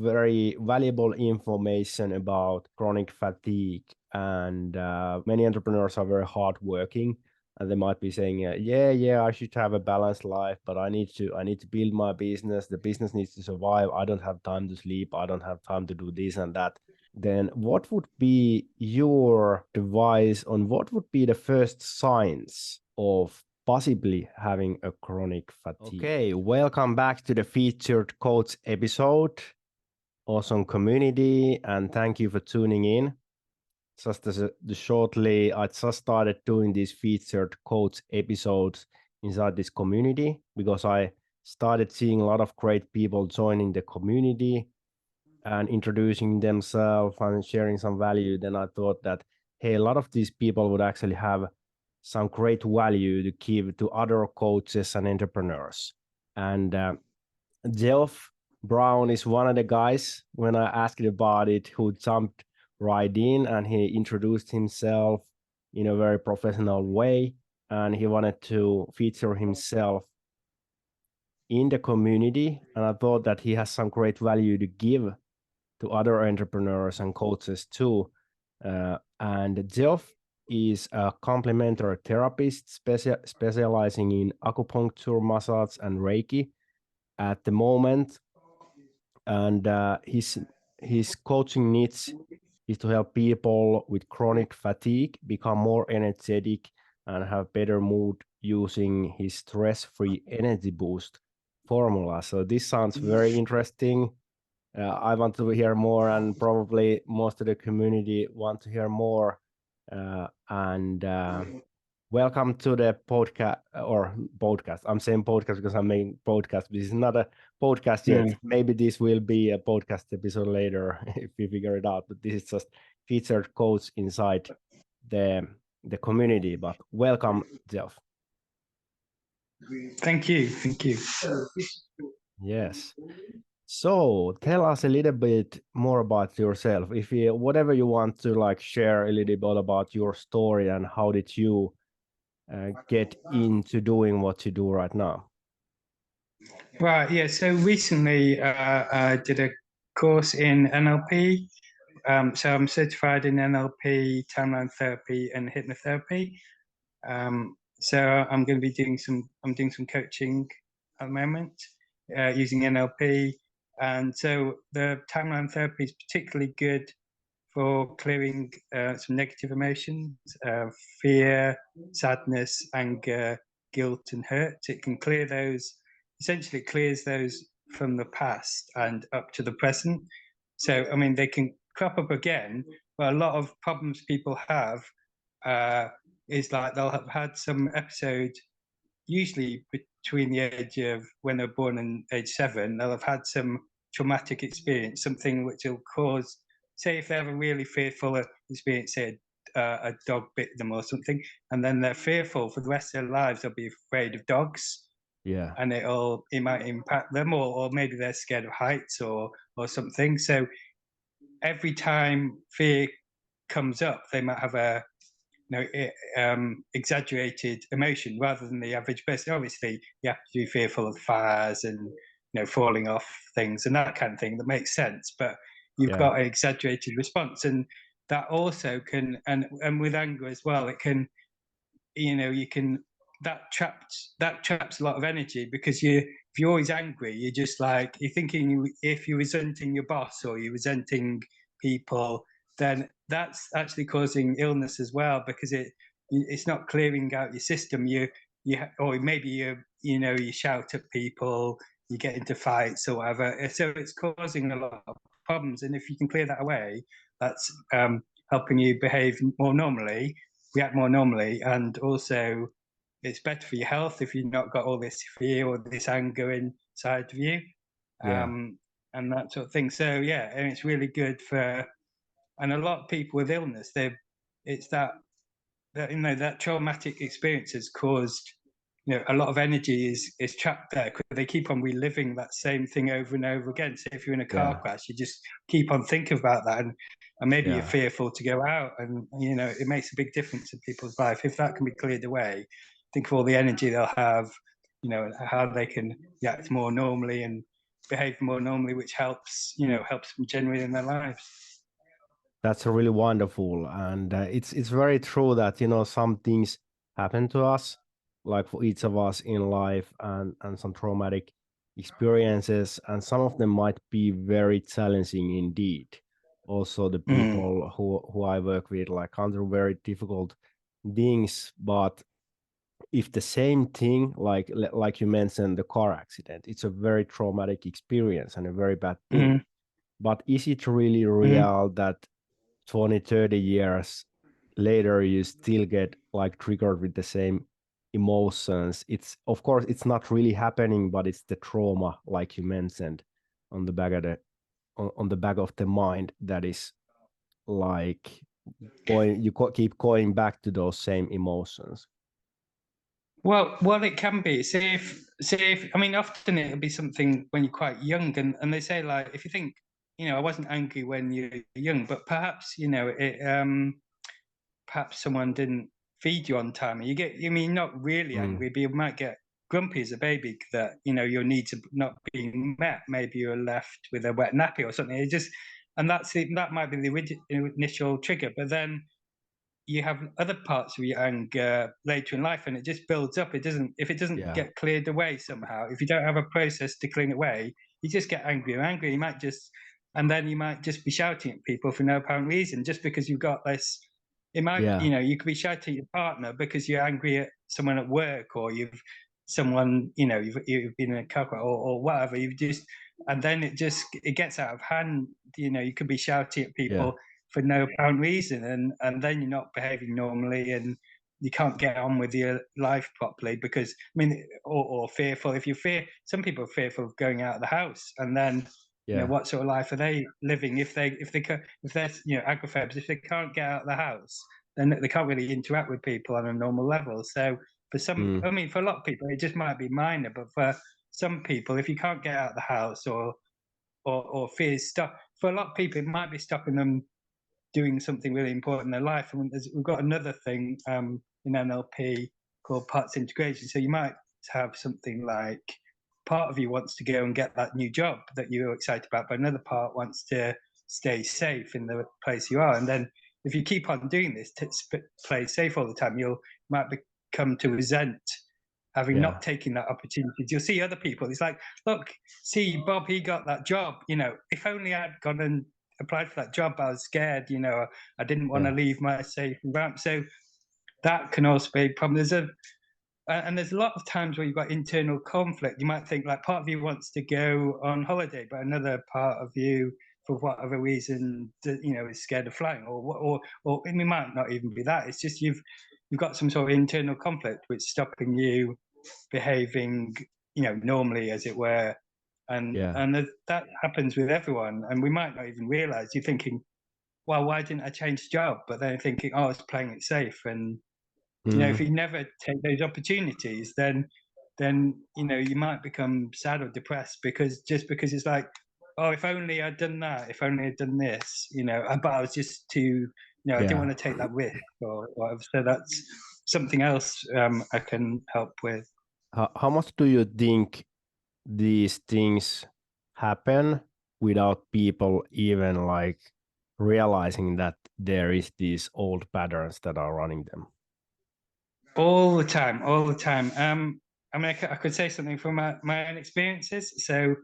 very valuable information about chronic fatigue. And many entrepreneurs are very hardworking, and they might be saying, yeah, I should have a balanced life, but I need to build my business. The business needs to survive. I don't have time to sleep. I don't have time to do this and that. Then what would be your advice on what would be the first signs of possibly having a chronic fatigue? Okay, welcome back to the featured coach episode. Awesome community, and thank you for tuning in. Just shortly, I just started doing these featured coach episodes inside this community because I started seeing a lot of great people joining the community and introducing themselves and sharing some value. Then I thought that, hey, a lot of these people would actually have some great value to give to other coaches and entrepreneurs. And Geoff Brown is one of the guys, when I asked about it, who jumped right in, and he introduced himself in a very professional way, and he wanted to feature himself in the community. And I thought that he has some great value to give to other entrepreneurs and coaches too. And Geoff is a complementary therapist specializing in acupuncture, massage, and Reiki at the moment. And his coaching needs is to help people with chronic fatigue become more energetic and have better mood using his stress-free energy boost formula. So this sounds very interesting. I want to hear more, and probably most of the community want to hear more. And welcome to the podcast. I'm saying podcast because I'm making podcast. This is not a podcast yet. Yeah. Maybe this will be a podcast episode later if we figure it out. But this is just featured coach inside the community. But welcome, Geoff. Thank you. Thank you. Yes. So tell us a little bit more about yourself. If you, whatever you want to like share a little bit about your story and how did you get into doing what you do right now? Right. Yeah. So recently, I did a course in NLP. So I'm certified in NLP, Timeline Therapy, and Hypnotherapy. So I'm going to be doing some coaching at the moment using NLP, and so the Timeline Therapy is particularly good for clearing some negative emotions, fear, sadness, anger, guilt, and hurt. It can clear those, essentially, it clears those from the past and up to the present. So, I mean, they can crop up again, but a lot of problems people have is like they'll have had some episode, usually between the age of when they're born and age 7, they'll have had some traumatic experience, something which will cause, say if they have a really fearful experience, say a dog bit them or something, and then they're fearful for the rest of their lives, they'll be afraid of dogs. Yeah. And it might impact them, or maybe they're scared of heights or something. So every time fear comes up, they might have a exaggerated emotion rather than the average person. Obviously, you have to be fearful of fires and falling off things and that kind of thing. That makes sense, but you've got an exaggerated response, and that also can, and with anger as well, it can, you can that traps a lot of energy, because if you're always angry, you're just like, you're thinking, if you're resenting your boss or you're resenting people, then that's actually causing illness as well, because it's not clearing out your system. Or maybe you shout at people, you get into fights or whatever. So it's causing a lot of problems. And if you can clear that away, that's helping you behave more normally, react more normally, and also it's better for your health if you've not got all this fear or this anger inside of you, and that sort of thing. So yeah, and it's really good for, and a lot of people with illness, it's that that traumatic experience has caused a lot of energy is trapped there, because they keep on reliving that same thing over and over again. So if you're in a car crash, you just keep on thinking about that, and maybe you're fearful to go out, and it makes a big difference in people's life. If that can be cleared away, think of all the energy they'll have, how they can react more normally and behave more normally, which helps, you know, helps them generally in their lives. That's really wonderful, and it's very true that, you know, some things happen to us, like for each of us in life, and some traumatic experiences, and some of them might be very challenging indeed. Also, the Mm, people who I work with like gone through very difficult things, but if the same thing, like you mentioned, the car accident, it's a very traumatic experience and a very bad thing. mm, But is it really mm. real that 20, 30 years later you still get like triggered with the same emotions? It's, of course, it's not really happening, but it's the trauma, like you mentioned, on the back of the on the back of the mind, that is like going, keep going back to those same emotions. Well, it can be. Say if I mean, often it'll be something when you're quite young, and they say like, if you think, you know, I wasn't angry when you're young, but perhaps, you know, perhaps someone didn't feed you on time, and you get, I mean, not really Mm, angry, but you might get grumpy as a baby that, you know, your needs are not being met. Maybe you're left with a wet nappy or something. It just, and that's it. That might be the initial trigger, but then you have other parts of your anger later in life, and it just builds up. It doesn't, if it doesn't yeah, get cleared away somehow, if you don't have a process to clean it away, you just get angry and angry. You might just, and then you might just be shouting at people for no apparent reason, just because you've got this. It might, yeah, you know, you could be shouting at your partner because you're angry at someone at work, or you've someone, you know, you've been in a car crash, or whatever. You've just, and then it gets out of hand. You know, you could be shouting at yeah, people for no apparent reason, and then you're not behaving normally, and you can't get on with your life properly because, I mean, or fearful. If you fear, some people are fearful of going out of the house, and then, you know, yeah, what sort of life are they living if they're, you know, agoraphobes, if they can't get out of the house, then they can't really interact with people on a normal level. So for some, mm, I mean, for a lot of people it just might be minor, but for some people, if you can't get out of the house, or fears stop, for a lot of people it might be stopping them doing something really important in their life. And we've got another thing in NLP called parts integration. So you might have something like, part of you wants to go and get that new job that you're excited about, but another part wants to stay safe in the place you are. And then if you keep on doing this, to play safe all the time, you might become to resent having yeah, not taken that opportunity. You'll see other people. It's like, look, see, Bob, he got that job. You know, if only I'd gone and applied for that job, I was scared. You know, I didn't want to yeah, leave my safe environment. So that can also be a problem. There's a lot of times where you've got internal conflict. You might think like part of you wants to go on holiday, but another part of you, for whatever reason, you know, is scared of flying, or it might not even be that. It's just you've got some sort of internal conflict which is stopping you behaving, you know, normally, as it were. yeah, And that happens with everyone, and we might not even realize. You're thinking, well, why didn't I change job? But then thinking, oh, I was playing it safe. And you know, if mm, you never take those opportunities, then you know, you might become sad or depressed, because just because it's like, oh, if only I'd done that, if only I'd done this, you know, but I was just too, you know, I didn't yeah. want to take that risk or whatever. So that's something else I can help with. How much do you think these things happen without people even like realizing that there is these old patterns that are running them? All the time, all the time. I mean, I could say something from my own experiences. So,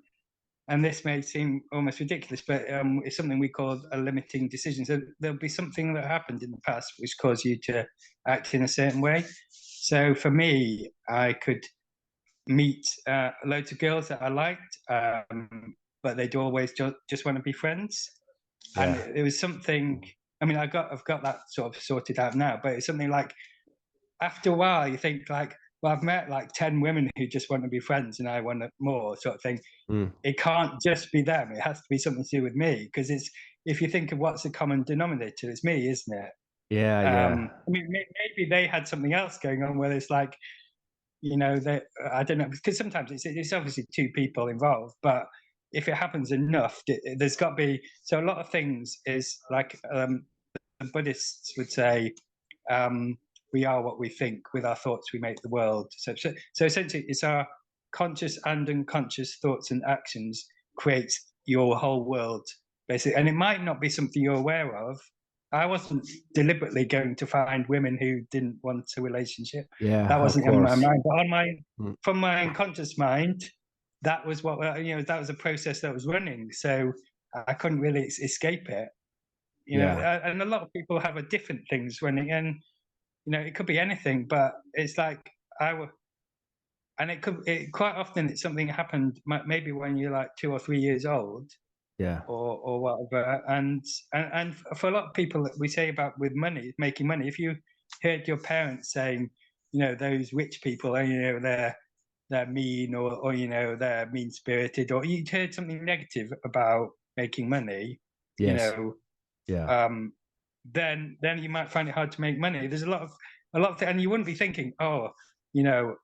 and this may seem almost ridiculous, but it's something we call a limiting decision. So there'll be something that happened in the past which caused you to act in a certain way. So for me, I could meet loads of girls that I liked, but they'd always just want to be friends. And Yeah, it was something. I mean, I've got that sort of sorted out now, but it's something like, after a while you think like, well, I've met like 10 women who just want to be friends and I want more, sort of thing. mm, It can't just be them, it has to be something to do with me, because it's, if you think of what's the common denominator, it's me, isn't it? yeah, yeah, I mean, maybe they had something else going on where it's like, you know, that, I don't know, because sometimes it's obviously two people involved, but if it happens enough, there's got to be. So a lot of things is like, the Buddhists would say, um, we are what we think. With our thoughts, we make the world. So essentially, it's our conscious and unconscious thoughts and actions creates your whole world, basically. And it might not be something you're aware of. I wasn't deliberately going to find women who didn't want a relationship. Yeah, That of wasn't in my course. mind. But on my, Mm. from my unconscious mind, that was what, that was a process that was running. So I couldn't really escape it. Yeah, And a lot of people have a different things running, and it could be anything, but it's like and quite often it's something that happened maybe when you're like 2 or 3 years old, yeah, or whatever. And for a lot of people that we say about with money, making money, if you heard your parents saying, those rich people, they're mean, or they're mean spirited, or you heard something negative about making money, you yes, know, yeah, um, then you might find it hard to make money. There's and you wouldn't be thinking, oh, you know,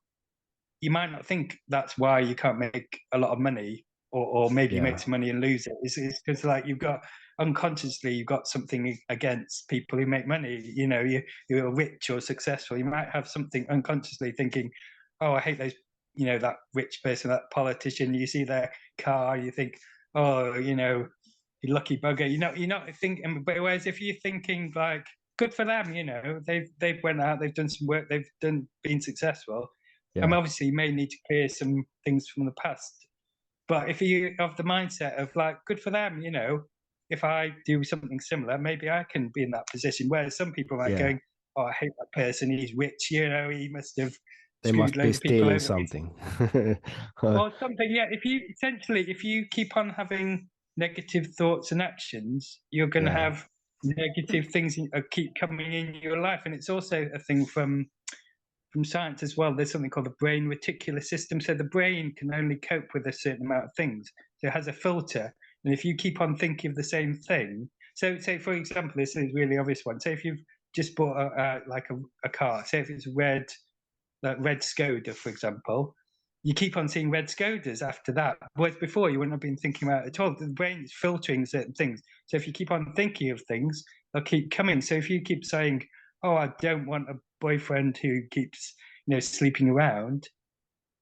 you might not think that's why you can't make a lot of money, or maybe you make yeah, some money and lose it. It's because like unconsciously you've got something against people who make money. You're rich or successful. You might have something unconsciously thinking, oh, I hate those. That rich person, that politician. You see their car, you think, oh, you lucky bugger. You're not thinking. But whereas if you're thinking like, good for them, they've went out, they've done some work, been successful. And yeah, obviously, you may need to clear some things from the past. But if you have the mindset of like, good for them, if I do something similar, maybe I can be in that position. Whereas some people might yeah. going, oh, I hate that person. He's rich. He must have They screwed must be loads of people stealing over. something. Or something, yeah. If you keep on having negative thoughts and actions, you're going to Yeah, have negative things keep coming in your life. And it's also a thing from science as well. There's something called the brain reticular system. So the brain can only cope with a certain amount of things. So it has a filter. And if you keep on thinking of the same thing, so say for example, this is a really obvious one. Say if you've just bought a car, say if it's red, like red Skoda, for example, you keep on seeing red Skodas after that. Whereas before, you wouldn't have been thinking about it at all. The brain is filtering certain things. So if you keep on thinking of things, they'll keep coming. So if you keep saying, "Oh, I don't want a boyfriend who keeps, sleeping around,"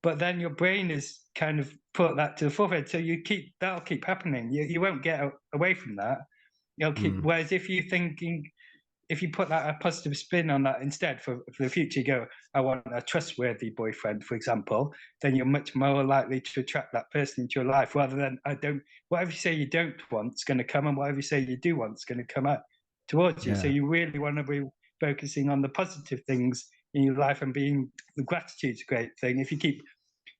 but then your brain is kind of put that to the forefront. So that'll keep happening. You won't get away from that. You'll keep. mm, Whereas if you put that a positive spin on that instead, for the future, you go, I want a trustworthy boyfriend, for example, then you're much more likely to attract that person into your life, rather than whatever you say you don't want is going to come, and whatever you say you do want is going to come up towards you. So yeah, you really want to be focusing on the positive things in your life, and being, the gratitude's a great thing. If you keep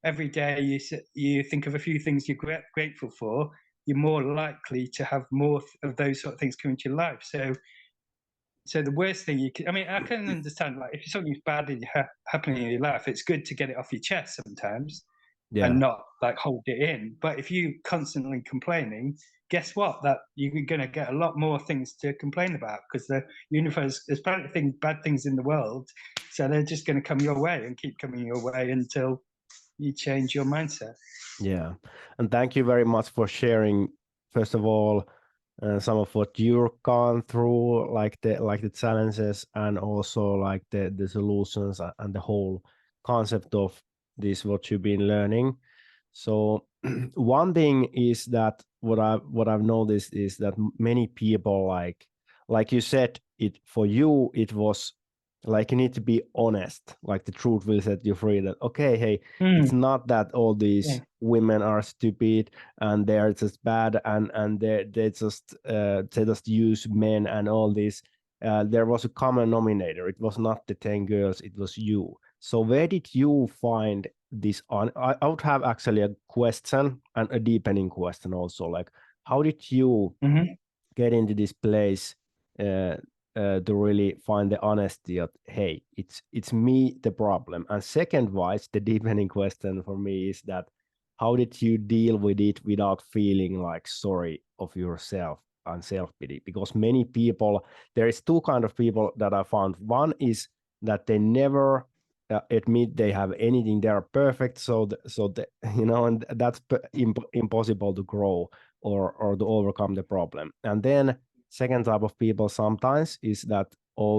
every day, you think of a few things you're grateful for, you're more likely to have more of those sort of things come into your life. So the worst thing you can, I mean, I can understand, like, if something's bad happening in your life, it's good to get it off your chest sometimes, and yeah, not like hold it in. But if you constantly complaining, guess what? That you're going to get a lot more things to complain about, because the universe, there's plenty of bad things in the world, so they're just going to come your way and keep coming your way until you change your mindset. yeah. And thank you very much for sharing, first of all, some of what you've gone through, like the challenges, and also like the solutions, and the whole concept of this, what you've been learning. So one thing is that what I've noticed is that many people, like you said, it for you it was like you need to be honest, like the truth will set you free, that okay, hey, Mm, it's not that all these yeah. women are stupid and they're just bad, and they just use men and all this. There was a common nominator. It was not the 10 girls, it was you. So where did you find this on? I would have actually a question and a deepening question also, like how did you Mm-hmm. get into this place, to really find the honesty of, hey, it's me the problem? And second wise, the deepening question for me is that how did you deal with it without feeling like sorry of yourself and self-pity? Because many people, there is two kind of people that I found. One is that they never admit they have anything, they are perfect, and that's impossible to grow or to overcome the problem. And then second type of people sometimes is that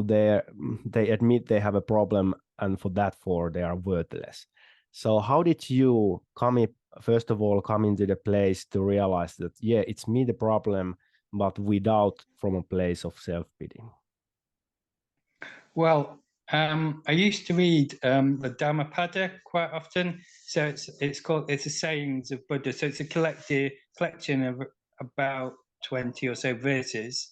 they admit they have a problem, and for they are worthless. So how did you first of all come into the place to realize that, yeah, it's me the problem, but without from a place of self-pity? Well, I used to read the Dhammapada quite often. So it's the sayings of Buddha. So it's a collection of about 20 or so verses.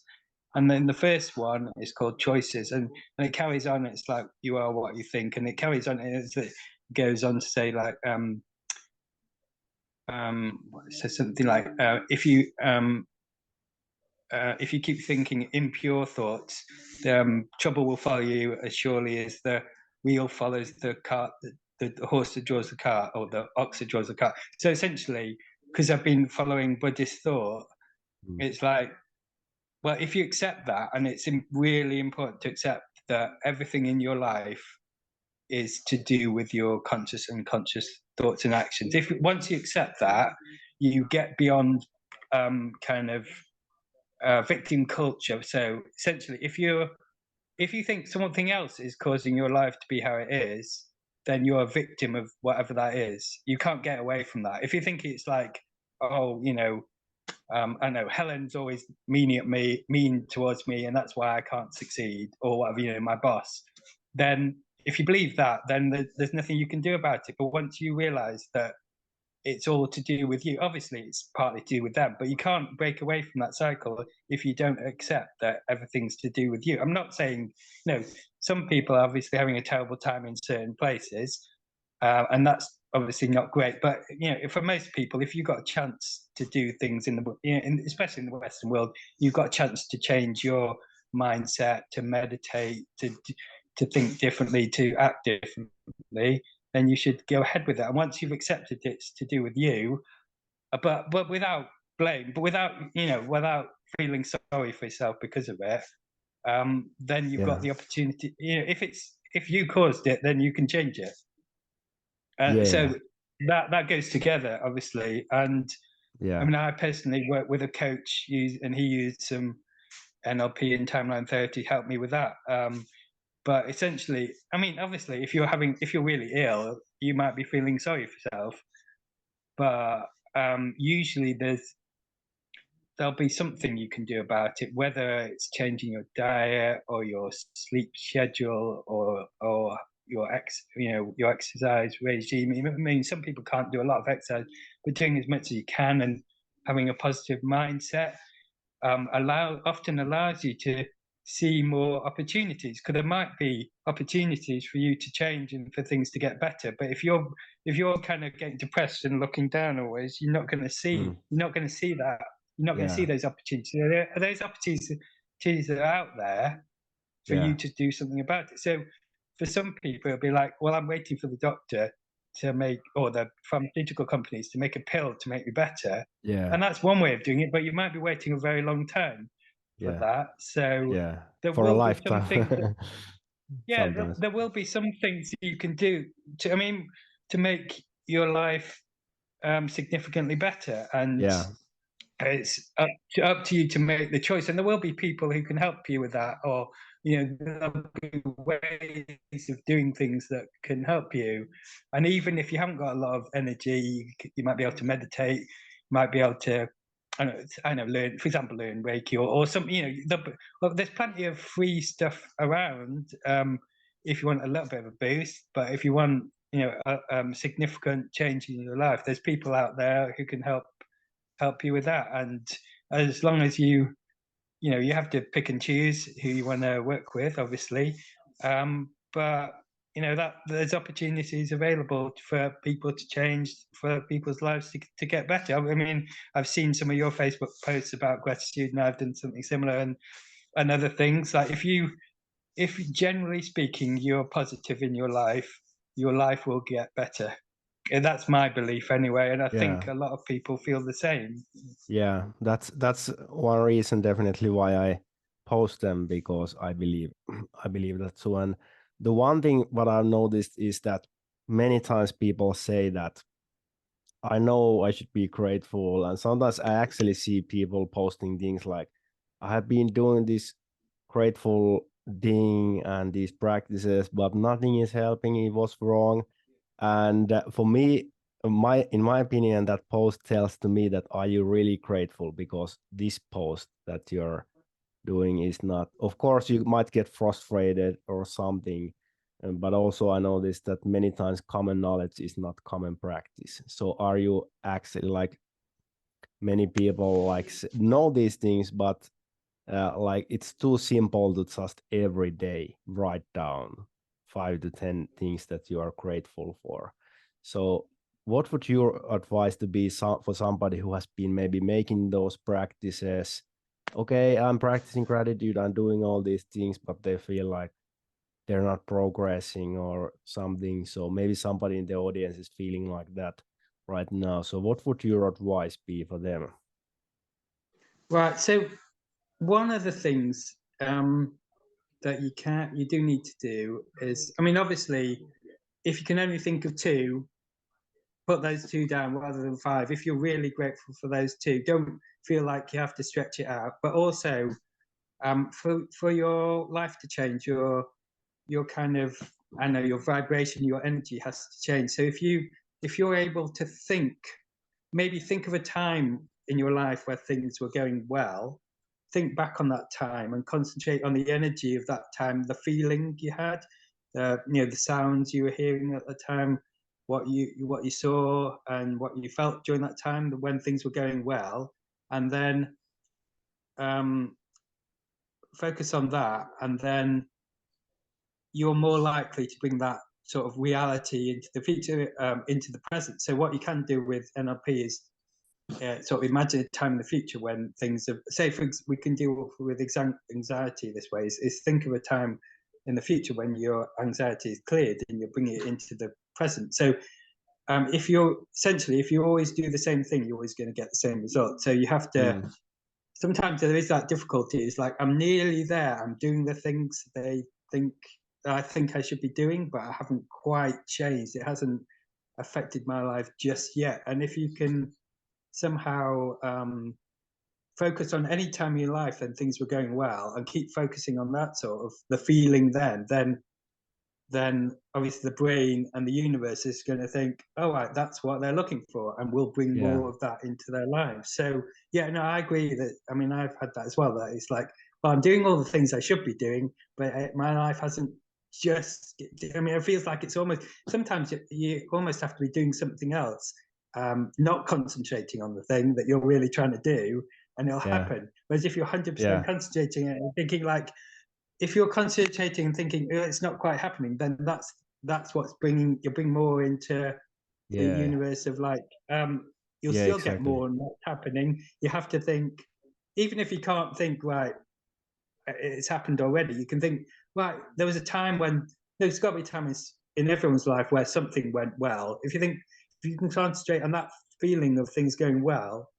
And then the first one is called Choices, and it carries on. It's like you are what you think, and it carries on. It goes on to say like it says something like if you keep thinking impure thoughts, trouble will follow you as surely as the wheel follows the cart, the horse that draws the cart, or the ox that draws the cart. So essentially, because I've been following Buddhist thought, it's like, well, if you accept that, and it's really important to accept that everything in your life is to do with your conscious and unconscious thoughts and actions. If once you accept that, you get beyond kind of victim culture. So essentially, if you think something else is causing your life to be how it is, then you're a victim of whatever that is. You can't get away from that. If you think it's like, oh, I know Helen's always mean towards me, and that's why I can't succeed, or whatever, my boss, then if you believe that, then there's nothing you can do about it. But once you realize that it's all to do with you, obviously it's partly to do with them, but you can't break away from that cycle if you don't accept that everything's to do with you. I'm not saying, some people are obviously having a terrible time in certain places, and that's obviously not great. But for most people, if you've got a chance to do things especially in the Western world, you've got a chance to change your mindset, to meditate, to think differently, to act differently, then you should go ahead with that. And once you've accepted it's to do with you, but without blame, but without feeling sorry for yourself because of it, then you've got the opportunity. If you caused it, then you can change it. So that goes together, obviously. And I mean, I personally work with a coach, and he used some NLP and Timeline Therapy to help me with that. But essentially, I mean, obviously, if you're really ill, you might be feeling sorry for yourself. But usually there'll be something you can do about it, whether it's changing your diet or your sleep schedule or your exercise regime. I mean, some people can't do a lot of exercise, but doing as much as you can and having a positive mindset often allows you to see more opportunities, because there might be opportunities for you to change and for things to get better. But if you're kind of getting depressed and looking down always, you're not going to see that. You're not going to see those opportunities. Those opportunities that are out there for you to do something about it. So for some people, it'll be like, well, I'm waiting for the doctor to make, or the pharmaceutical companies to make a pill to make me better. And that's one way of doing it, but you might be waiting a very long time for that. So there for a will be lifetime. some things there will be some things you can do to make your life significantly better. And it's up to you to make the choice. And there will be people who can help you with that, or there'll be ways of doing things that can help you. And even if you haven't got a lot of energy, you might be able to meditate, you might be able to learn Reiki or something. There's plenty of free stuff around if you want a little bit of a boost. But if you want significant change in your life, there's people out there who can help you with that. And as long as you have to pick and choose who you want to work with, obviously, but that there's opportunities available for people to change, for people's lives to get better. I mean, I've seen some of your Facebook posts about gratitude, and I've done something similar, and other things. Like if generally speaking you're positive in your life will get better. And that's my belief anyway, and I think a lot of people feel the same. That's one reason definitely why I post them, because I believe that too. And the one thing what I've noticed is that many times people say that I know I should be grateful, and sometimes I actually see people posting things like, I have been doing this grateful thing and these practices, but nothing is helping. It was wrong. And for me, in my opinion, that post tells to me that are you really grateful, because this post that you're doing is not, of course you might get frustrated or something, but also I noticed that many times common knowledge is not common practice. So are you actually like, many people like know these things, but like it's too simple to just every day write down 5 to 10 things that you are grateful for. So what would your advice to be for somebody who has been maybe making those practices? Okay, I'm practicing gratitude, I'm doing all these things, but they feel like they're not progressing or something. So maybe somebody in the audience is feeling like that right now. So what would your advice be for them? Right. So one of the things that you do need to do is, I mean, obviously, if you can only think of two, put those two down rather than five. If you're really grateful for those two, don't feel like you have to stretch it out. But also, for your life to change, your kind of, I know, your vibration, your energy has to change. So if you're able to think, maybe think of a time in your life where things were going well, think back on that time and concentrate on the energy of that time, the feeling you had, the sounds you were hearing at the time, what you saw and what you felt during that time when things were going well, and then um, focus on that, and then you're more likely to bring that sort of reality into the future, into the present. So what you can do with NLP is sort of imagine a time in the future when things are, say, we can deal with anxiety this way, is think of a time in the future when your anxiety is cleared and you're bringing it into the present. So if you always do the same thing, you're always going to get the same result. So you have to, sometimes there is that difficulty. It's like, I'm nearly there. I'm doing the things I think I should be doing, but I haven't quite changed. It hasn't affected my life just yet. And if you can somehow focus on any time in your life when things were going well and keep focusing on that sort of the feeling, then obviously the brain and the universe is going to think, oh, right, that's what they're looking for, and we'll bring Yeah. more of that into their lives. So yeah, no, I agree that, I mean, I've had that as well, that it's like, well, I'm doing all the things I should be doing, but my life hasn't just, I mean, it feels like it's almost, sometimes you almost have to be doing something else, not concentrating on the thing that you're really trying to do, and it'll happen. Whereas if you're 100% concentrating and thinking, like, if you're concentrating and thinking, oh, it's not quite happening, then that's what's bringing, you bring more into the universe of, like, you'll still get more and what's happening. You have to think, even if you can't think, right, it's happened already, you can think, right, there was a time when, there's got to be times in everyone's life where something went well. If you can concentrate on that feeling of things going well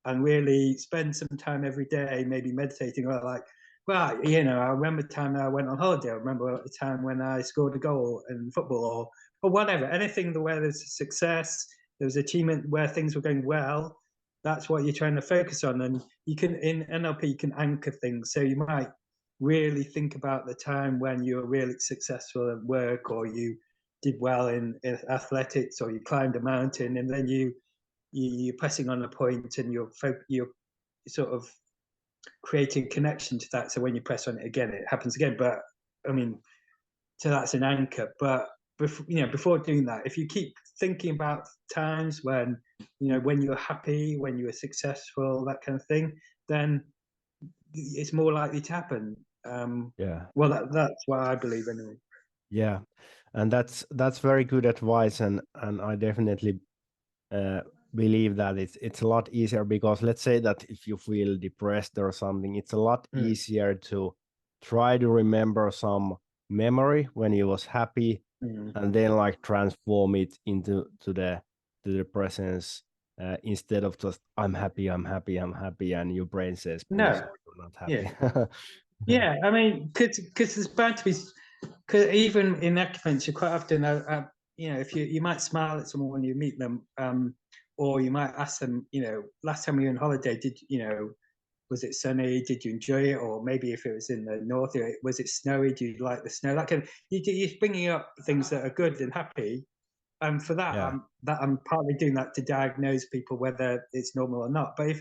and really spend some time every day, maybe meditating, or like, well, I remember the time I went on holiday. I remember the time when I scored a goal in football, or whatever. Anything where there's a success, there's achievement, where things were going well. That's what you're trying to focus on. And you can, in NLP, you can anchor things. So you might really think about the time when you were really successful at work, or you did well in athletics, or you climbed a mountain, and then you're pressing on a point, and you're sort of creating a connection to that. So when you press on it again, it happens again. But I mean, so that's an anchor. But before doing that, if you keep thinking about times when when you're happy, when you were successful, that kind of thing, then it's more likely to happen. Well, that's what I believe anyway. Yeah, and that's very good advice, and I definitely believe that it's a lot easier, because let's say that if you feel depressed or something, it's a lot easier to try to remember some memory when you was happy, and then like transform it into the presence, instead of just I'm happy, I'm happy, I'm happy, and your brain says No, you're not yeah, happy. yeah. I mean, because there's bound to be, because even in acupuncture, quite often, if you might smile at someone when you meet them, or you might ask them, last time you were on holiday, was it sunny? Did you enjoy it? Or maybe if it was in the north, was it snowy? Do you like the snow? Like, you're bringing up things that are good and happy, And for that, I'm partly doing that to diagnose people whether it's normal or not. But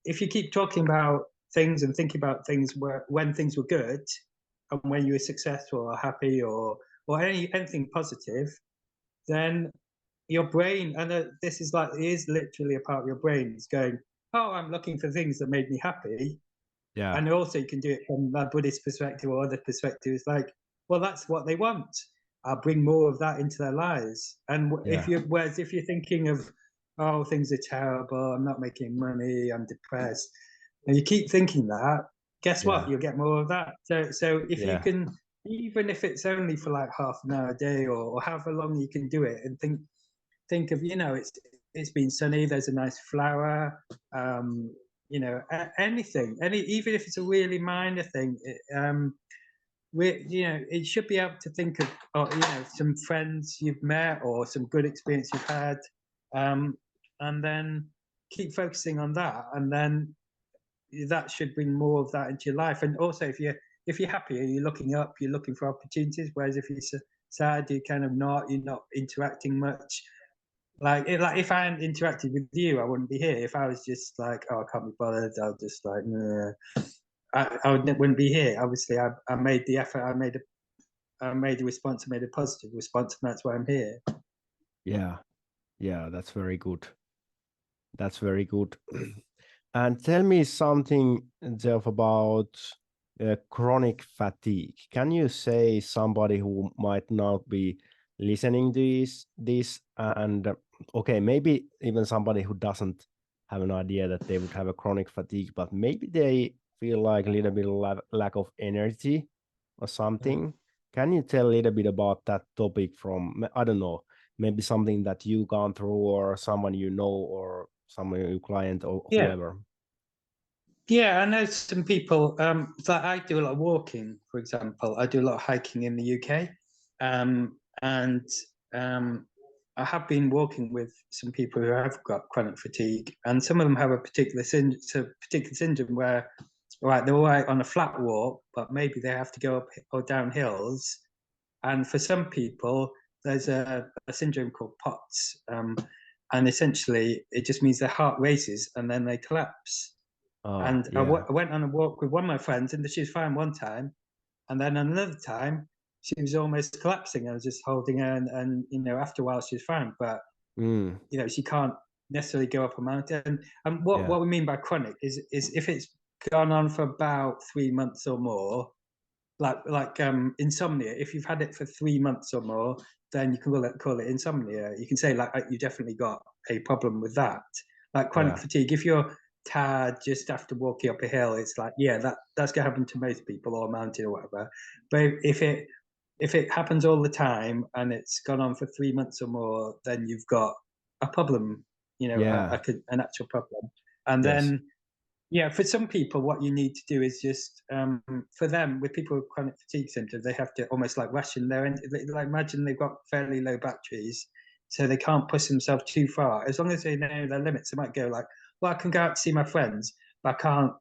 if you keep talking about things and thinking about things when things were good and when you were successful or happy or anything positive, then your brain, and this is like, it is literally a part of your brain is going, oh, I'm looking for things that made me happy. Yeah. And also you can do it from a Buddhist perspective or other perspectives, like, well, that's what they want. I'll bring more of that into their lives. And if you're thinking of, oh, things are terrible, I'm not making money, I'm depressed, and you keep thinking that, guess what? You'll get more of that. So if you can, even if it's only for like half an hour a day or however long you can do it, and think of, it's been sunny, there's a nice flower, anything, even if it's a really minor thing, it should be able to think of, some friends you've met or some good experience you've had, and then keep focusing on that, and then that should bring more of that into your life. And also, if you're happy, you're looking up, you're looking for opportunities. Whereas if you're sad, you're not interacting much. Like if I hadn't interacted with you, I wouldn't be here. If I was just like, oh, I can't be bothered, I'll just like, nah, wouldn't be here. Obviously, I made the effort. I made a response. I made a positive response, and that's why I'm here. Yeah. That's very good. That's very good. And tell me something, Geoff, about chronic fatigue. Can you say somebody who might not be listening to this and okay, maybe even somebody who doesn't have an idea that they would have a chronic fatigue, but maybe they feel like a little bit of lack of energy or something. Can you tell a little bit about that topic from, I don't know, maybe something that you gone through or someone you know or someone your client or whoever? Yeah, I know some people that I do a lot of walking, for example. I do a lot of hiking in the UK. And I have been walking with some people who have got chronic fatigue, and some of them have a particular syndrome where, right, they're all right on a flat walk, but maybe they have to go up or down hills. And for some people, there's a syndrome called POTS, and essentially it just means their heart races and then they collapse. And I went on a walk with one of my friends, and she was fine one time, and then another time she was almost collapsing. I was just holding her, and after a while she was fine, but she can't necessarily go up a mountain. And what we mean by chronic is if it's gone on for about 3 months or more, like insomnia. If you've had it for 3 months or more, then you can call it insomnia. You can say like you definitely got a problem with that. Like chronic fatigue, if you're tired just after walking up a hill, it's like, that's gonna happen to most people, or a mountain or whatever. But if it happens all the time and it's gone on for 3 months or more, then you've got a problem, an actual problem. And then for some people, what you need to do is just, for them, with people with chronic fatigue symptoms, they have to almost like ration like imagine they've got fairly low batteries, so they can't push themselves too far. As long as they know their limits, they might go like, well, I can go out to see my friends, but I can't,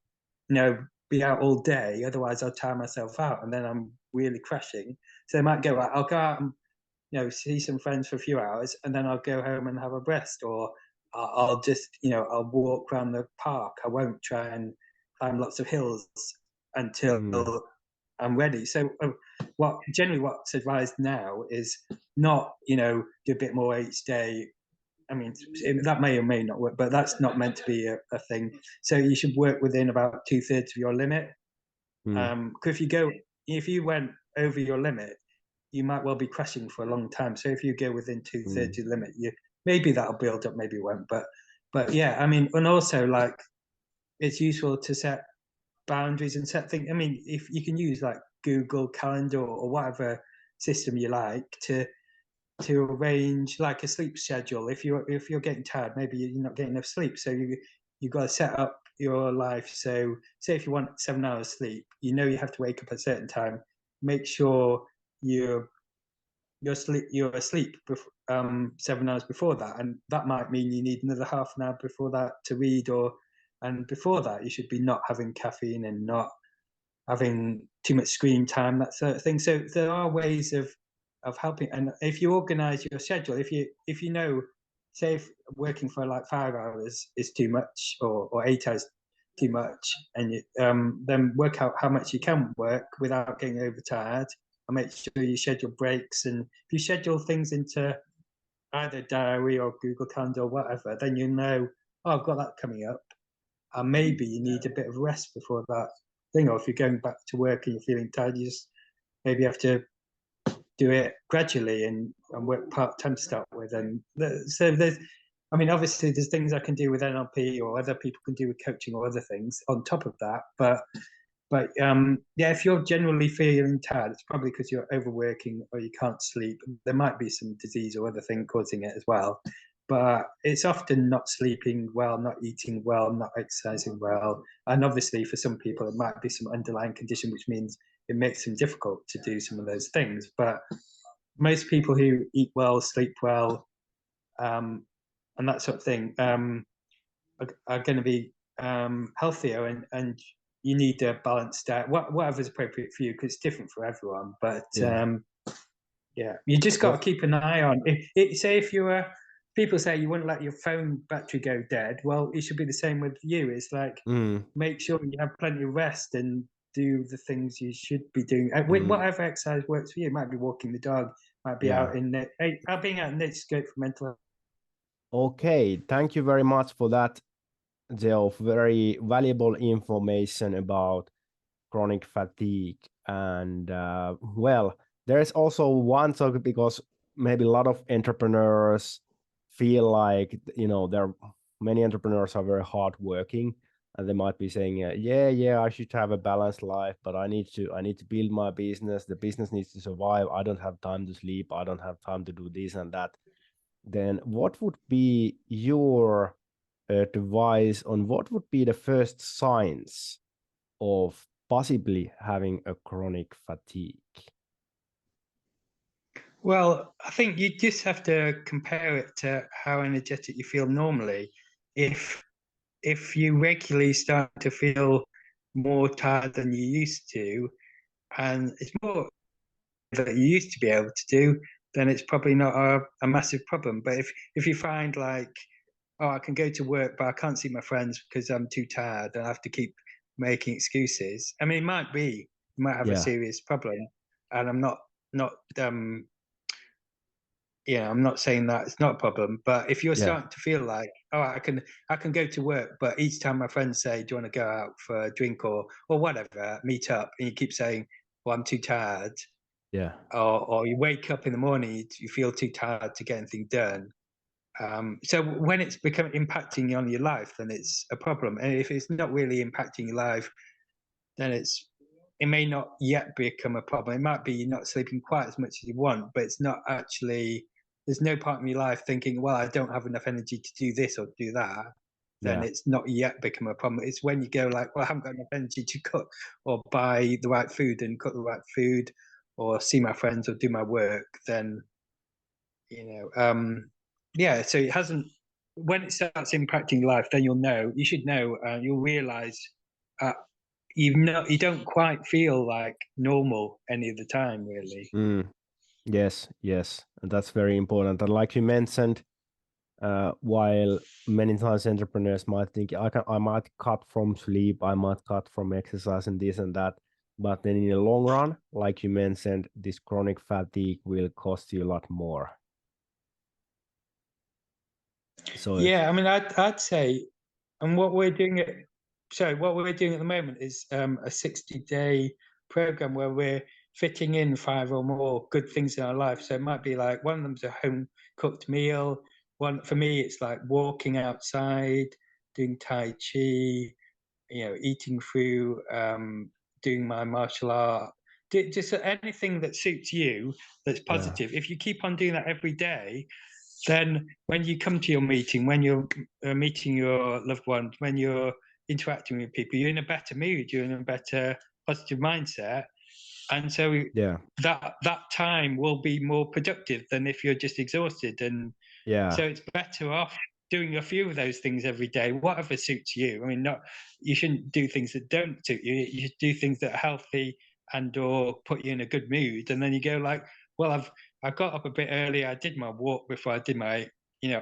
be out all day. Otherwise, I'll tire myself out, and then I'm really crashing. So they might go, I'll go out and see some friends for a few hours, and then I'll go home and have a rest, or I'll just, I'll walk around the park. I won't try and climb lots of hills until I'm ready. So what's advised now is not, do a bit more each day. I mean, that may or may not work, but that's not meant to be a thing. So you should work within about 2/3 of your limit. Because if you went over your limit, you might well be crashing for a long time. So if you go within 2/3 of the limit, maybe that'll build up, maybe it won't. But yeah, I mean, and also like it's useful to set boundaries and set things. I mean, if you can use like Google Calendar or whatever system you like to arrange like a sleep schedule. If you're getting tired, maybe you're not getting enough sleep, so you've got to set up your life. So say if you want 7 hours sleep, you have to wake up at a certain time. Make sure you're asleep 7 hours before that, and that might mean you need another half an hour before that to read, and before that you should be not having caffeine and not having too much screen time, that sort of thing. So there are ways of of helping. And if you organize your schedule, if you know, say if working for like 5 hours is too much, or 8 hours too much, and then work out how much you can work without getting overtired, and make sure you schedule breaks. And if you schedule things into either diary or Google Calendar or whatever, then you know, oh, I've got that coming up, and maybe you need a bit of rest before that thing. Or if you're going back to work and you're feeling tired, you just maybe have to do it gradually and work part-time to start with. And so there's, I mean, obviously there's things I can do with NLP or other people can do with coaching or other things on top of that. But yeah, if you're generally feeling tired, it's probably because you're overworking or you can't sleep. There might be some disease or other thing causing it as well. But it's often not sleeping well, not eating well, not exercising well. And obviously for some people, it might be some underlying condition, which means it makes them difficult to do some of those things. But most people who eat well, sleep well, and that sort of thing, are going to be healthier. And you need a balanced diet, whatever's appropriate for you, because it's different for everyone. But yeah, you just got to keep an eye on. Say if you were, people say you wouldn't let your phone battery go dead. Well, it should be the same with you. It's like make sure you have plenty of rest and do the things you should be doing. Whatever exercise works for you. It might be walking the dog, might be out in being out in nature is great for mental health. Okay, thank you very much for that, Geoff. Very valuable information about chronic fatigue. And well, there's also one topic, because maybe a lot of entrepreneurs feel like, many entrepreneurs are very hardworking, and they might be saying, yeah, I should have a balanced life, but I need to build my business. The business needs to survive. I don't have time to sleep. I don't have time to do this and that. Then what would be your advice on what would be the first signs of possibly having a chronic fatigue? Well, I think you just have to compare it to how energetic you feel normally. If you regularly start to feel more tired than you used to, and it's more that you used to be able to do, then it's probably not a massive problem. But if you find like, oh, I can go to work, but I can't see my friends because I'm too tired and I have to keep making excuses. I mean, it might be, you might have a serious problem. And I'm not I'm not saying that it's not a problem, but if you're starting to feel like, oh, I can go to work, but each time my friends say, do you want to go out for a drink or whatever, meet up, and you keep saying, well, I'm too tired. Or you wake up in the morning, you feel too tired to get anything done. So when it's impacting on your life, then it's a problem. And if it's not really impacting your life, then it may not yet become a problem. It might be you're not sleeping quite as much as you want, but it's not actually, there's no part of your life thinking, well, I don't have enough energy to do this or do that. Then it's not yet become a problem. It's when you go like, well, I haven't got enough energy to cook or buy the right food and cook the right food or see my friends or do my work, then, so it hasn't, when it starts impacting life, then you should know, you'll realize you don't quite feel like normal any of the time, really. Yes, and that's very important. And like you mentioned, while many times entrepreneurs might think I might cut from sleep, I might cut from exercise and this and that, but then in the long run, like you mentioned, this chronic fatigue will cost you a lot more. So yeah, I mean, I'd say, and what we're doing at the moment is a 60-day program where we're fitting in 5 or more good things in our life. So it might be like one of them's a home cooked meal. One for me, it's like walking outside, doing Tai Chi, eating through, doing my martial art. Just anything that suits you that's positive. If you keep on doing that every day, then when you come to your meeting, when you're meeting your loved ones, when you're interacting with people, you're in a better mood, you're in a better positive mindset. And so that time will be more productive than if you're just exhausted. And so it's better off doing a few of those things every day, whatever suits you. I mean, you shouldn't do things that don't suit you. You should do things that are healthy and or put you in a good mood. And then you go like, well, I got up a bit earlier. I did my walk before I did my,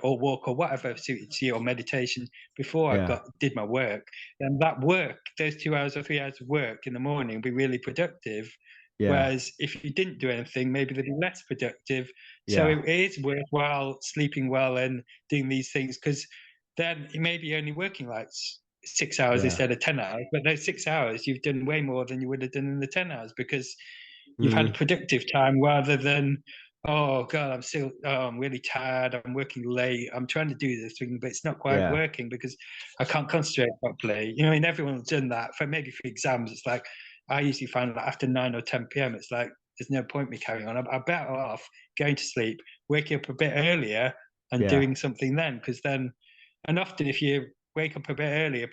or walk or whatever suited to you, or meditation before I Yeah. did my work. And that work, those 2 hours or 3 hours of work in the morning, would be really productive. Yeah. Whereas if you didn't do anything, maybe they'd be less productive. So Yeah. it is worthwhile sleeping well and doing these things, because then you may be only working like 6 hours Yeah. instead of 10 hours, but those 6 hours you've done way more than you would have done in the 10 hours, because you've had Mm. productive time rather than, oh God, I'm really tired, I'm working late, I'm trying to do this thing, but it's not quite Yeah. working because I can't concentrate properly. And everyone's done that. Maybe for exams, it's like, I usually find that after 9 or 10 p.m., it's like, there's no point me carrying on. I'm better off going to sleep, waking up a bit earlier and Yeah. doing something then, because then, and often if you wake up a bit earlier,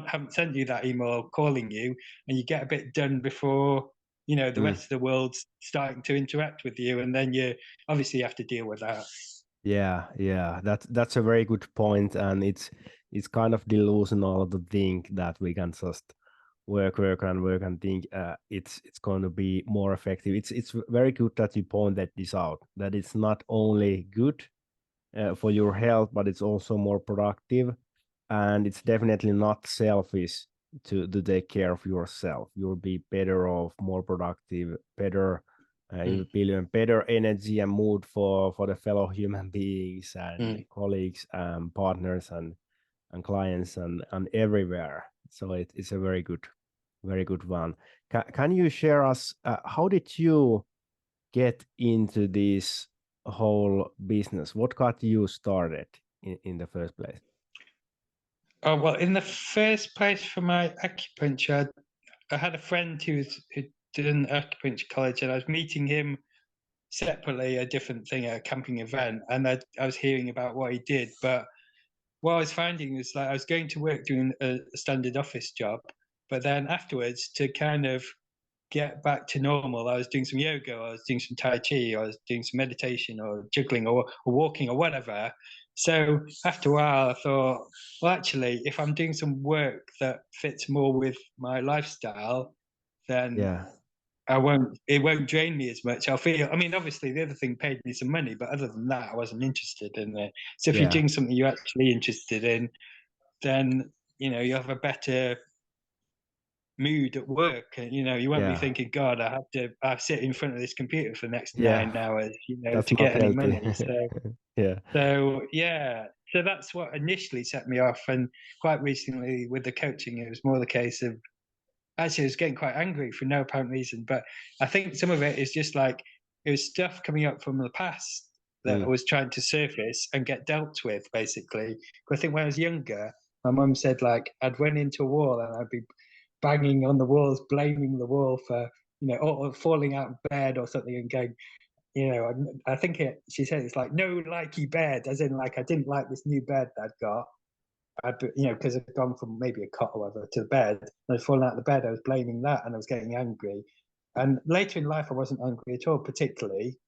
haven't sent you that email or calling you, and you get a bit done before the Mm. rest of the world's starting to interact with you, and then you obviously have to deal with that. Yeah, yeah, that's a very good point, and it's kind of delusional to think that we can just work and think it's going to be more effective. It's very good that you pointed this out. That it's not only good for your health, but it's also more productive, and it's definitely not selfish to take care of yourself. You'll be better off, more productive, better. Mm, You'll be in better energy and mood for the fellow human beings and mm. colleagues and partners and clients and everywhere. So it's a very good one. Can you share us how did you get into this whole business? What got you started in the first place? Oh, well, in the first place, for my acupuncture, I had a friend who did an acupuncture college, and I was meeting him separately, a different thing at a camping event, and I was hearing about what he did. But what I was finding was, like, I was going to work doing a standard office job, but then afterwards, to kind of get back to normal, I was doing some yoga, I was doing some tai chi, I was doing some meditation or juggling or walking or whatever. So after a while, I thought, well, actually, if I'm doing some work that fits more with my lifestyle, then Yeah, it won't drain me as much. I'll feel, I mean, obviously the other thing paid me some money, but other than that, I wasn't interested in it. So if you're yeah, doing something you're actually interested in, then you have a better mood at work. And you won't be yeah, thinking, God, I sit in front of this computer for the next yeah. 9 hours, That's to not get any healthy. money. Yeah, Yeah, so that's what initially set me off. And quite recently with the coaching, it was more the case of, actually I was getting quite angry for no apparent reason, but I think some of it is just like, it was stuff coming up from the past that I mm, was trying to surface and get dealt with, basically. I think when I was younger, my mum said, like, I'd run into a wall and I'd be banging on the walls, blaming the wall for, or falling out of bed or something, and going, I think she said it's like, no likey bed, as in, like, I didn't like this new bed that I'd got. Because I'd gone from maybe a cot or whatever to the bed, and I'd fallen out of the bed, I was blaming that, and I was getting angry. And later in life, I wasn't angry at all, particularly.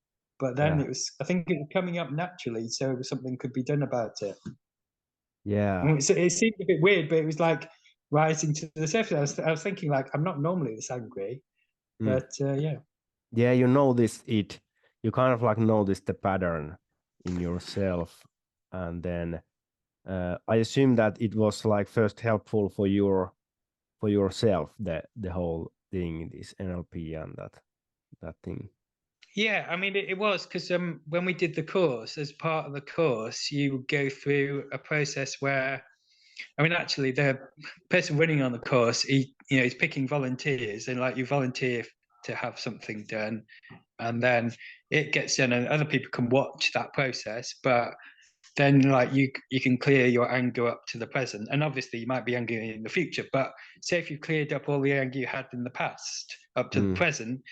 But then yeah, I think it was coming up naturally, so something could be done about it. yeah. And it seemed a bit weird, but it was like rising to the surface. I was thinking, like, I'm not normally this angry, Mm. but yeah. Yeah, you notice it. You kind of like notice the pattern in yourself, and then I assume that it was like first helpful for yourself, the whole thing, this NLP and that thing. Yeah, I mean, it was because when we did the course, as part of the course, you go through a process where, I mean, actually, the person running on the course, he's picking volunteers, and, like, you volunteer to have something done, and then it gets done, and other people can watch that process. But then, like, you can clear your anger up to the present, and obviously you might be angry in the future. But say if you cleared up all the anger you had in the past up to the Mm, present,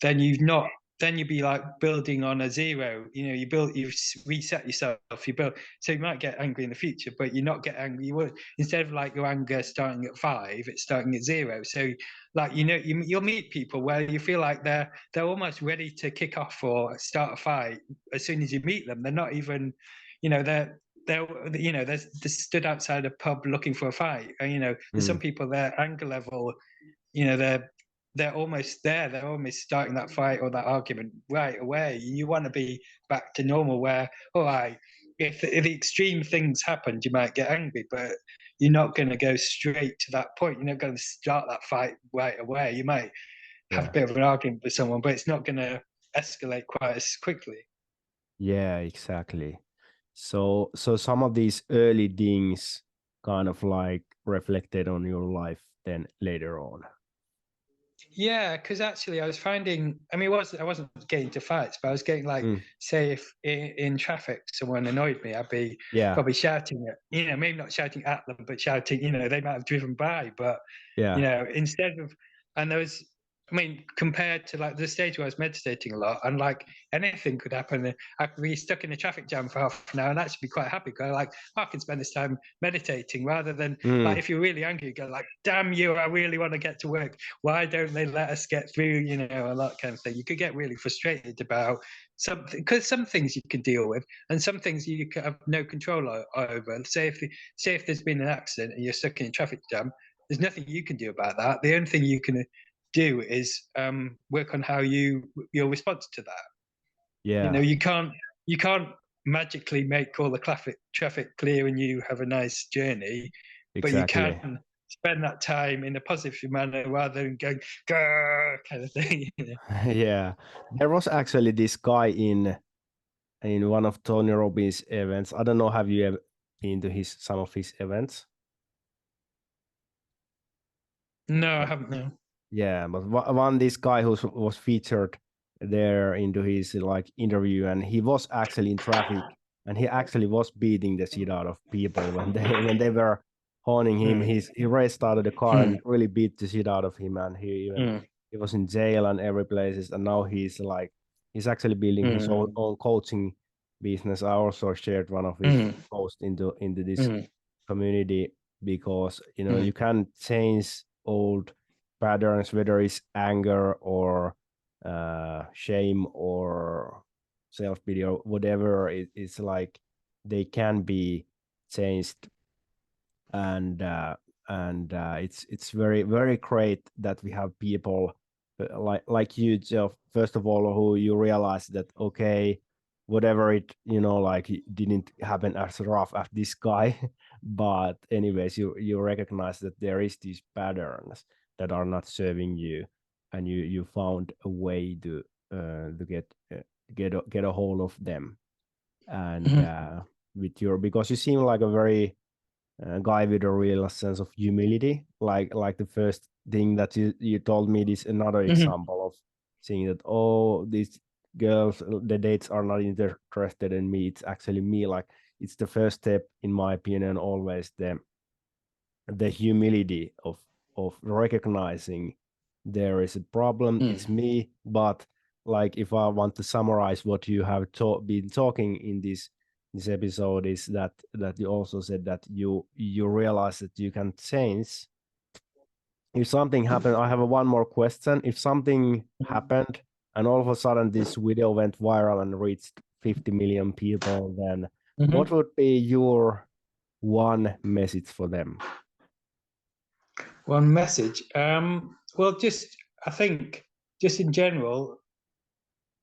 then you've not then you'd be like building on a zero. You reset yourself, you build, so you might get angry in the future, but you not get angry. You would, instead of, like, your anger starting at 5, it's starting at 0. So, like, you'll meet people where you feel like they're almost ready to kick off or start a fight as soon as you meet them. They're not even, they're stood outside a pub looking for a fight. There's some mm, people, their anger level, they're they're almost there. They're almost starting that fight or that argument right away. You want to be back to normal where, all right, if the extreme things happened, you might get angry, but you're not going to go straight to that point. You're not going to start that fight right away. You might have a bit of an argument with someone, but it's not going to escalate quite as quickly. Yeah, exactly. So some of these early things kind of like reflected on your life then later on. Yeah, because actually I was finding, I mean, I wasn't getting into fights, but I was getting like, say, if in traffic someone annoyed me, I'd be probably shouting at, maybe not shouting at them, but shouting, they might have driven by, but, instead of, and there was, I mean, compared to like the stage where I was meditating a lot, and like anything could happen. I could be stuck in a traffic jam for half an hour and actually be quite happy because I can spend this time meditating rather than like if you're really angry, you go like, damn you, I really want to get to work. Why don't they let us get through, a that kind of thing. You could get really frustrated about something because some things you can deal with and some things you have no control over. Say if there's been an accident and you're stuck in a traffic jam, there's nothing you can do about that. The only thing you can do is work on how your response to that. You can't magically make all the traffic clear and you have a nice journey, but you can spend that time in a positive manner rather than going kind of thing. Yeah, there was actually this guy in one of Tony Robbins' events. I don't know, have you ever been to some of his events? No, I haven't. No. Yeah, but this guy who was featured there into his like interview, and he was actually in traffic, and he actually was beating the shit out of people when they were honing him. He raced out of the car and really beat the shit out of him, and he was in jail and every places, and now he's actually building his own coaching business. I also shared one of his posts into this community because you can change old patterns, whether it's anger or shame or self-pity or whatever. It's like they can be changed, and it's very, very great that we have people like you, Geoff, first of all, who you realize that okay, whatever it like it didn't happen as rough as this guy, but anyways, you recognize that there is these patterns that are not serving you, and you found a way to get a hold of them, and because you seem like a very guy with a real sense of humility, like the first thing that you told me is another example of seeing that, oh, these girls, the dates are not interested in me, it's actually me. Like, it's the first step, in my opinion, always the humility of recognizing there is a problem, it's me. But like, if I want to summarize what you have been talking in this episode, is that you also said that you realize that you can change if something happened. I have one more question. If something happened and all of a sudden this video went viral and reached 50 million people, then what would be your one message for them? One message. Well, I think just in general,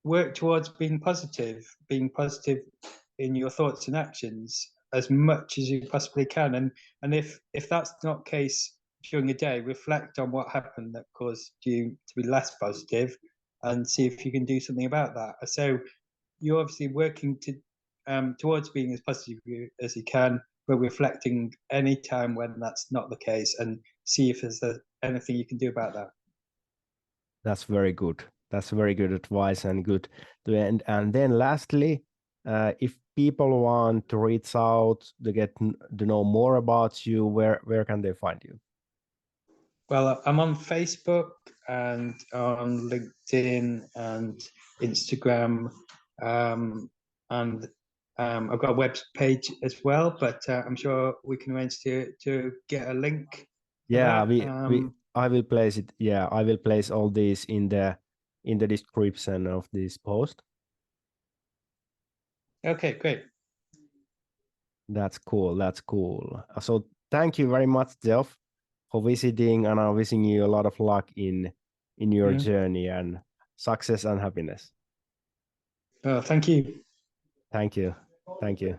work towards being positive in your thoughts and actions as much as you possibly can. And if that's not the case during a day, reflect on what happened that caused you to be less positive and see if you can do something about that. So you're obviously working towards being as positive as you can, but reflecting any time when that's not the case and see if there's anything you can do about that. That's very good. That's very good advice and good to end. And then lastly, if people want to reach out to get to know more about you, where can they find you? Well, I'm on Facebook and on LinkedIn and Instagram, and I've got a web page as well. But I'm sure we can arrange to get a link. Yeah, I will place it. Yeah, I will place all these in the description of this post. Okay, great. That's cool. That's cool. So thank you very much, Geoff, for visiting, and I'm wishing you a lot of luck in in your Yeah. journey, and success and happiness. Thank you. Thank you. Thank you.